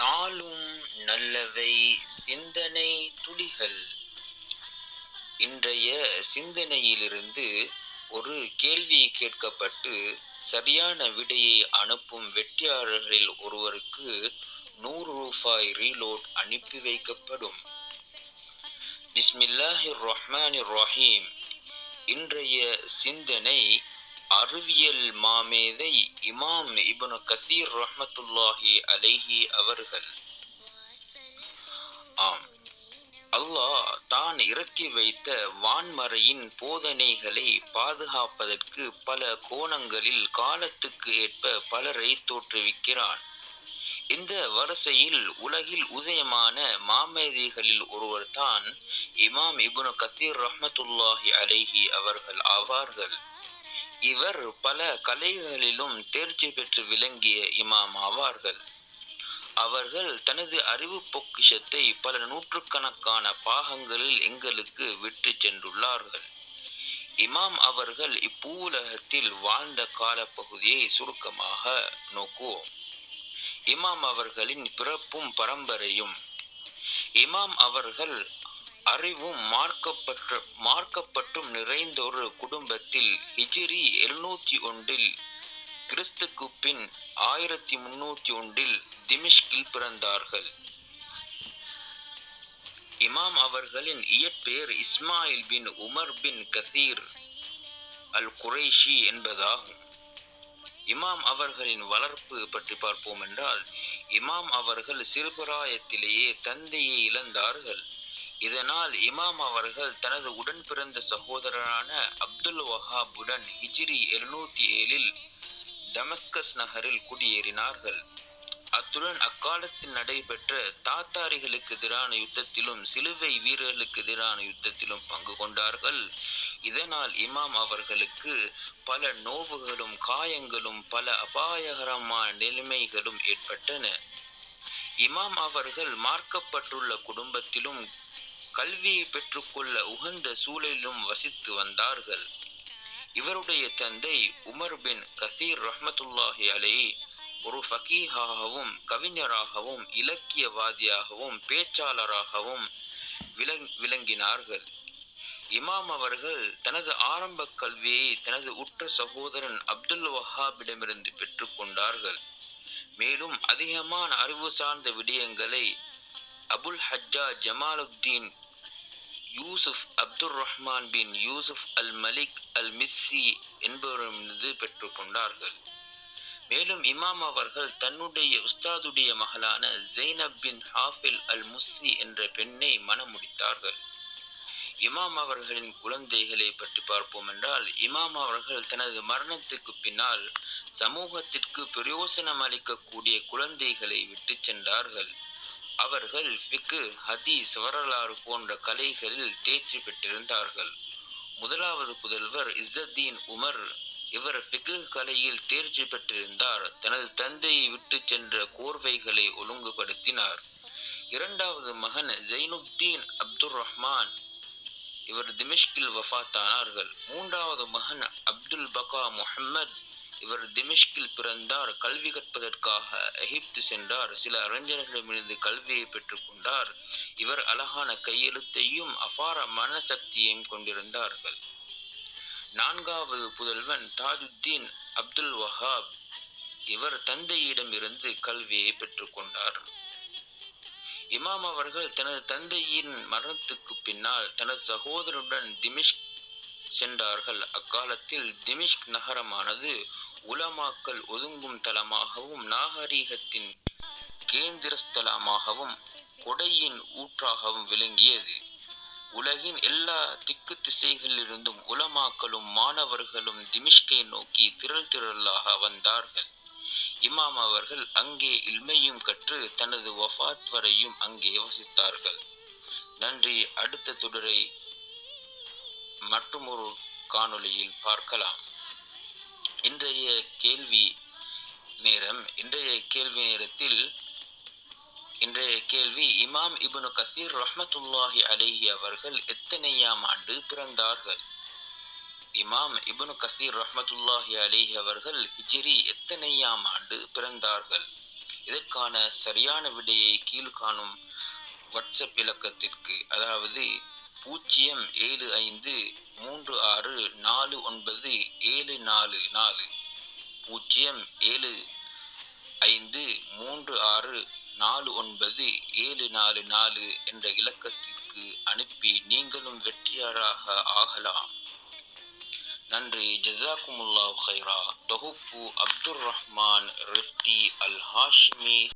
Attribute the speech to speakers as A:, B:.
A: நாளும் நல்லவை சிந்தனை துளிகள். இன்றைய சிந்தனையிலிருந்து ஒரு கேள்வி கேட்கப்பட்டு சரியான விடையை அனுப்பும் வெற்றியாளர்களில் ஒருவருக்கு 100 ரூபாய் ரீலோட் அனுப்பி வைக்கப்படும். பிஸ்மில்லாஹிர் ரஹ்மானிர் ரஹீம். இன்றைய சிந்தனை அறிவியல் மாமேதை இமாம் இப்னு கஸீர் ரஹ்மத்துல்லாஹி அலைஹி அவர்கள். ஆம், அல்லாஹ் தான் இறக்கி வைத்த வான்மறையின் போதனைகளை பாதுகாப்பதற்கு பல கோணங்களில் காலத்துக்கு ஏற்ப பலரை தோற்றுவிக்கிறான். இந்த வரிசையில் உலகில் உதயமான மாமேதைகளில் ஒருவர் தான் இமாம் இப்னு கஸீர் ரஹ்மத்துல்லாஹி அலைஹி அவர்கள் ஆவார்கள். இவர் பல கலைகளிலும் தேர்ச்சி பெற்று விளங்கிய இமாம் ஆவார்கள். அவர்கள் தனது அறிவு பொக்கிஷத்தை பல நூற்றுக்கணக்கான பாகங்களில் எங்களுக்கு விட்டு சென்றுள்ளார்கள். இமாம் அவர்கள் இப்பூவுலகத்தில் வாழ்ந்த காலப்பகுதியை சுருக்கமாக நோக்குவோம். இமாம் அவர்களின் பிறப்பும் பரம்பரையும். இமாம் அவர்கள் அறிவும் மார்க்கப்பட்டும் நிறைந்த ஒரு குடும்பத்தில் ஹிஜ்ரி 701 கிறிஸ்துக்கு பின் 1301 திமிஷ்கில் பிறந்தார்கள். இமாம் அவர்களின் இயற்பெயர் இஸ்மாயில் பின் உமர் பின் கஸீர் அல் குரைஷி என்பதாகும். இமாம் அவர்களின் வளர்ப்பு பற்றி பார்ப்போம் என்றால், இமாம் அவர்கள் சிறுபிராயத்திலேயே தந்தையை இழந்தார்கள். இதனால் இமாம் அவர்கள் தனது உடன் பிறந்த சகோதரரான அப்துல் வஹாபுடன் ஹிஜ்ரி 707 டமஸ்கஸ் நகரில் குடியேறினார்கள். அத்துடன் அக்காலத்தில் நடைபெற்ற தாத்தாரிகளுக்கு எதிரான யுத்தத்திலும் சிலுவை வீரர்களுக்கு எதிரான யுத்தத்திலும் பங்கு கொண்டார்கள். இதனால் இமாம் அவர்களுக்கு பல நோவுகளும் காயங்களும் பல அபாயகரமான நிலைமைகளும் ஏற்பட்டன. இமாம் அவர்கள் மார்க்கப்பட்டுள்ள குடும்பத்திலும் கல்வியை பெற்றுக்கொள்ள உகந்த சூழலிலும் வசித்து வந்தார்கள். இவருடைய தந்தை உமர் பின் கஸீர் ரஹ்மத்துல்லாஹி அலைஹி ஒரு ஃபகீஹாகவும் கவிஞராகவும் இலக்கியவாதியாகவும் பேச்சாளராகவும் விளங்கினார்கள். இமாம் அவர்கள் தனது ஆரம்ப கல்வியை தனது உற்ற சகோதரன் அப்துல் வஹாபிடமிருந்து பெற்றுக்கொண்டார்கள். மேலும் அதிகமான அறிவு சார்ந்த விடயங்களை அபுல் ஹஜ்ஜாஜ் ஜமாலுத்தீன் யூசுப் அப்துர் ரஹ்மான் பின் யூசுப் அல் மலிக் அல் மிஸ்ஸி என்பவரிடமிருந்து பெற்றுக்கொண்டார்கள். மேலும் இமாம் அவர்கள் தன்னுடைய உஸ்தாதுடைய மகளான ஜெய்னப் பின் ஹாஃபில் அல் முஸ்ஸி என்ற பெண்ணை மணமுடித்தார்கள். இமாம் அவர்களின் குழந்தைகளை பற்றி பார்ப்போம் என்றால், இமாம் அவர்கள் தனது மரணத்துக்கு பின்னால் சமூகத்திற்கு பிரயோசனம் அளிக்கக்கூடிய குழந்தைகளை விட்டு சென்றார்கள். அவர்கள் ஃபிக்கு, ஹதீஸ், வரலாறு போன்ற கலைகளில் தேர்ச்சி பெற்றிருந்தார்கள். முதலாவது புதல்வர் இஸ்ஸத்தீன் உமர். இவர் ஃபிக்கு கலையில் தேர்ச்சி பெற்றிருந்தார். தனது தந்தையை விட்டு சென்ற கோர்வைகளை ஒழுங்குபடுத்தினார். இரண்டாவது மகன் ஜைனுத்தீன் அப்துர் ரஹ்மான். இவர் திமிஷ்கில் வஃபாத்தானார்கள். மூன்றாவது மகன் அப்துல் பகா முஹம்மத். இவர் திமிஷ்கில் பிறந்தார். கல்வி கற்பதற்காக எகிப்து சென்றார். சில அறிஞர்களிடமிருந்து கல்வியை பெற்றுக்கொண்டார். இவர் அழகான கையெழுத்தையும் அபார மனசக்தியையும் கொண்டிருந்தார்கள். நான்காவது புதல்வன் தாஜுத்தீன் அப்துல் வஹாப். இவர் தந்தையிடமிருந்து கல்வியை பெற்றுக்கொண்டார். இமாம் அவர்கள் தனது தந்தையின் மரணத்துக்கு பின்னால் தனது சகோதரனுடன் திமிஷ்க் சென்றார்கள். அக்காலத்தில் திமிஷ்க் நகரமானது உலமாக்கள் ஒதுங்கும் தலமாகவும் நாகரீகத்தின் கேந்திரஸ்தலமாகவும் கொடையின் ஊற்றாகவும் விளங்கியது. உலகின் எல்லா திக்கு திசைகளிலிருந்தும் உலமாக்களும் மாணவர்களும் திமிஷ்கை நோக்கி திரளாக வந்தார்கள். இமாம் அவர்கள் அங்கே இல்மையும் கற்று தனது வஃபாத் வரையும் அங்கே வசித்தார்கள். நன்றி. அடுத்த தொடரை மற்றொரு காணொளியில் பார்க்கலாம். இன்றைய கேள்வி நேரத்தில் இன்றைய கேள்வி, இமாம் இப்னு கஸீர் ரஹ்மத்துல்லாஹி அலைஹி அவர்கள் எத்தனையாம் ஆண்டு பிறந்தார்கள்? இமாம் இப்னு கஸீர் ரஹ்மத்துல்லாஹி அலைஹி அவர்கள் ஹிஜ்ரி எத்தனையாம் ஆண்டு பிறந்தார்கள்? இதற்கான சரியான விடையை கீழ்காணும் வாட்ஸ்அப் இலக்கத்திற்கு, அதாவது 0753649744 0753649744 என்ற இலக்கத்திற்கு அனுப்பி நீங்களும் வெற்றியாளராக ஆகலாம். நன்றி. ஜஸாக்குமுல்லாஹ் ஹைரா. தொகுப்பு அப்துர் ரஹ்மான் ரிஃப்தி அல் ஹாஷ்மி.